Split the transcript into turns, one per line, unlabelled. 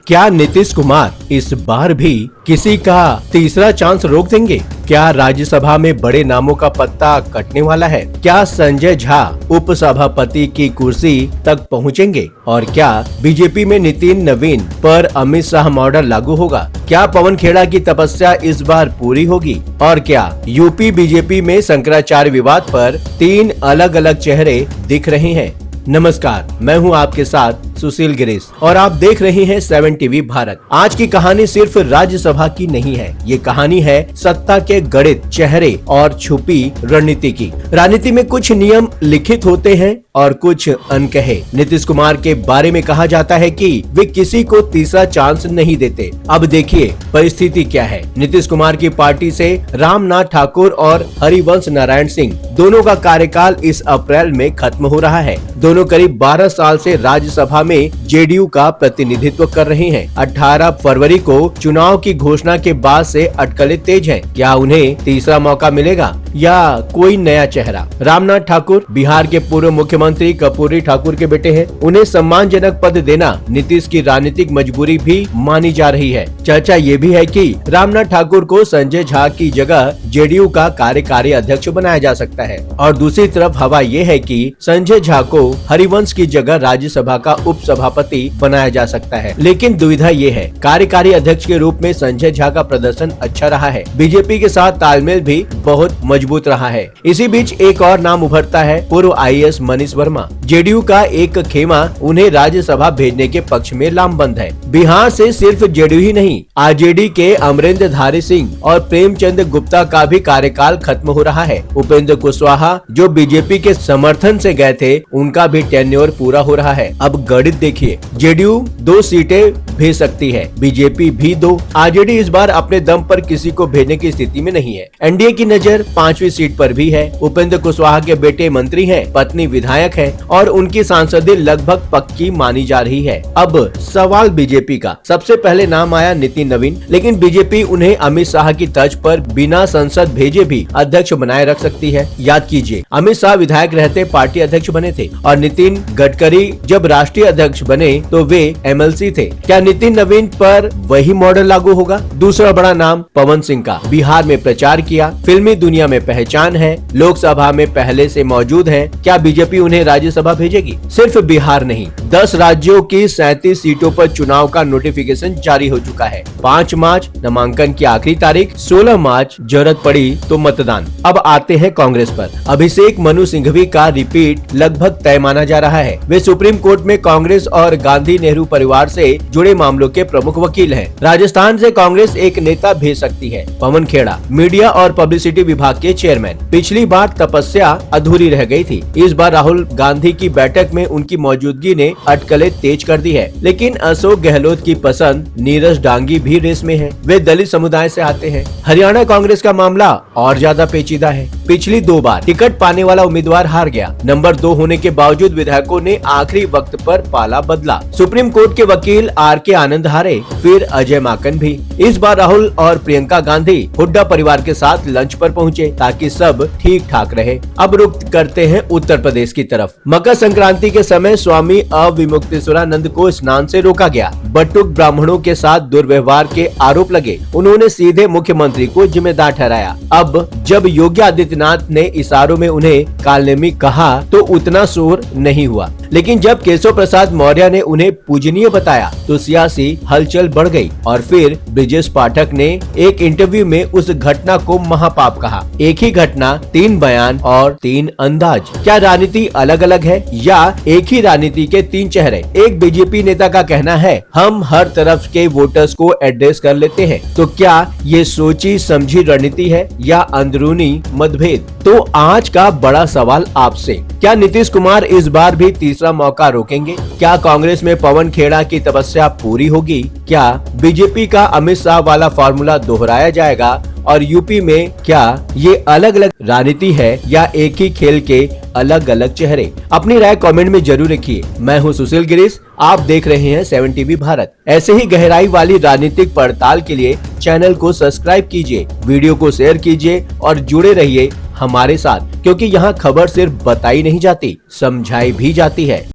क्या नीतीश कुमार इस बार भी किसी का तीसरा चांस रोक देंगे? क्या राज्यसभा में बड़े नामों का पत्ता कटने वाला है? क्या संजय झा उपसभापति की कुर्सी तक पहुंचेंगे? और क्या बीजेपी में नितिन नवीन पर अमित शाह मॉडल लागू होगा? क्या पवन खेड़ा की तपस्या इस बार पूरी होगी? और क्या यूपी बीजेपी में शंकराचार्य विवाद पर 3 अलग अलग चेहरे दिख रहे हैं? नमस्कार, मैं हूं आपके साथ सुशील गिरीश और आप देख रहे हैं 7 टीवी भारत। आज की कहानी सिर्फ राज्यसभा की नहीं है, ये कहानी है सत्ता के गणित, चेहरे और छुपी रणनीति की। राजनीति में कुछ नियम लिखित होते हैं और कुछ अनकहे। नीतीश कुमार के बारे में कहा जाता है कि वे किसी को तीसरा चांस नहीं देते। अब देखिए परिस्थिति क्या है। नीतीश कुमार की पार्टी से रामनाथ ठाकुर और हरिवंश नारायण सिंह दोनों का कार्यकाल इस अप्रैल में खत्म हो रहा है। दोनों करीब 12 साल से राज्यसभा में जेडीयू का प्रतिनिधित्व कर रहे हैं। 18 फरवरी को चुनाव की घोषणा के बाद से अटकलें तेज हैं। क्या उन्हें तीसरा मौका मिलेगा या कोई नया चेहरा? रामनाथ ठाकुर बिहार के पूर्व मुख्यमंत्री कर्पूरी ठाकुर के बेटे हैं। उन्हें सम्मानजनक पद देना नीतीश की राजनीतिक मजबूरी भी मानी जा रही है। चर्चा ये भी है कि रामनाथ ठाकुर को संजय झा की जगह जेडीयू का कार्यकारी अध्यक्ष बनाया जा सकता है और दूसरी तरफ हवा ये है कि संजय झा को हरिवंश की जगह राज्यसभा का उपसभापति बनाया जा सकता है। लेकिन दुविधा ये है, कार्यकारी अध्यक्ष के रूप में संजय झा का प्रदर्शन अच्छा रहा है। बीजेपी के साथ तालमेल भी बहुत मजबूत रहा है। इसी बीच एक और नाम उभरता है, पूर्व आईएएस मनीष वर्मा। जेडीयू का एक खेमा उन्हें राज्यसभा भेजने के पक्ष में लामबंद है। बिहार से सिर्फ जेडीयू ही नहीं, आरजेडी के अमरेंद्र धारी सिंह और प्रेमचंद गुप्ता का भी कार्यकाल खत्म हो रहा है। उपेंद्र कुशवाहा जो बीजेपी के समर्थन से गए थे, उनका भी टेन्योर पूरा हो रहा है। अब गणित देखिए, जेडीयू 2 सीटें भेज सकती है, बीजेपी भी 2। आरजेडी इस बार अपने दम पर किसी को भेजने की स्थिति में नहीं है। एनडीए की नजर 5वीं सीट पर भी है। उपेंद्र कुशवाहा के बेटे मंत्री हैं, पत्नी विधायक है और उनकी सांसदी लगभग पक्की मानी जा रही है। अब सवाल बीजेपी का। सबसे पहले नाम आया नितिन नवीन, लेकिन बीजेपी उन्हें अमित शाह की तर्ज पर बिना संसद भेजे भी अध्यक्ष बनाए रख सकती है। याद कीजिए, अमित शाह विधायक रहते पार्टी अध्यक्ष बने थे और नितिन गडकरी जब राष्ट्रीय अध्यक्ष बने तो वे एमएलसी थे। क्या नितिन नवीन पर वही मॉडल लागू होगा? दूसरा बड़ा नाम पवन सिंह का। बिहार में प्रचार किया, फिल्मी दुनिया में पहचान है, लोकसभा में पहले से मौजूद है। क्या बीजेपी उन्हें राज्यसभा भेजेगी? सिर्फ बिहार नहीं, 10 राज्यों की 37 सीटों पर चुनाव का नोटिफिकेशन जारी हो चुका है। 5 मार्च नामांकन की आखिरी तारीख, 16 मार्च जरूरत पड़ी तो मतदान। अब आते हैं कांग्रेस पर। अभिषेक मनु सिंघवी का रिपीट लगभग तय माना जा रहा है। वे सुप्रीम कोर्ट में कांग्रेस और गांधी नेहरू परिवार से जुड़े मामलों के प्रमुख वकील हैं। राजस्थान से कांग्रेस एक नेता भेज सकती है, पवन खेड़ा, मीडिया और पब्लिसिटी विभाग के चेयरमैन। पिछली बार तपस्या अधूरी रह गई थी। इस बार राहुल गांधी की बैठक में उनकी मौजूदगी ने अटकलें तेज कर दी है। लेकिन अशोक गहलोत की पसंद नीरज डांगी भी रेस में है। वे दलित समुदाय से आते हैं। हरियाणा कांग्रेस का मामला और ज्यादा पेचीदा है। पिछली 2 बार टिकट पाने वाला उम्मीदवार हार गया। नंबर 2 होने के बावजूद विधायकों ने आखिरी वक्त पर पाला बदला। सुप्रीम कोर्ट के वकील आर.के. आनंद हारे, फिर अजय माकन भी। इस बार राहुल और प्रियंका गांधी हुड्डा परिवार के साथ लंच पर पहुंचे ताकि सब ठीक ठाक रहे। अब रुख करते हैं उत्तर प्रदेश की तरफ। मकर संक्रांति के समय स्वामी अविमुक्तेश्वरानंद को स्नान से रोका गया। बटुक ब्राह्मणों के साथ दुर्व्यवहार के आरोप लगे। उन्होंने सीधे मुख्यमंत्री को जिम्मेदार ठहराया। अब जब योगी आदित्यनाथ ने इशारों में उन्हें कालनेमी कहा तो उतना शोर नहीं हुआ, लेकिन जब केशव प्रसाद मौर्य ने उन्हें पूजनीय बताया तो सियासी हलचल बढ़ गई। और फिर ब्रिजेश पाठक ने एक इंटरव्यू में उस घटना को महापाप कहा। एक ही घटना, 3 बयान और 3 अंदाज। क्या राजनीति अलग अलग है या एक ही राजनीति के 3 चेहरे? एक बीजेपी नेता का कहना है, हम हर तरफ के वोटर्स को एड्रेस कर लेते हैं। तो क्या ये सोची समझी रणनीति है या अंदरूनी मतभेद? तो आज का बड़ा सवाल आपसे, क्या नीतीश कुमार इस बार भी तीसरा मौका रोकेंगे? क्या कांग्रेस में पवन खेड़ा की तपस्या पूरी होगी? क्या बीजेपी का अमित शाह वाला फॉर्मूला दोहराया जाएगा? और यूपी में क्या ये अलग अलग राजनीति है या एक ही खेल के अलग अलग चेहरे? अपनी राय कमेंट में जरूर रखिए। मैं हूं सुशील गिरीश, आप देख रहे हैं 7 टीवी भारत। ऐसे ही गहराई वाली राजनीतिक पड़ताल के लिए चैनल को सब्सक्राइब कीजिए, वीडियो को शेयर कीजिए और जुड़े रहिए हमारे साथ, क्योंकि यहाँ खबर सिर्फ बताई नहीं जाती, समझाई भी जाती है।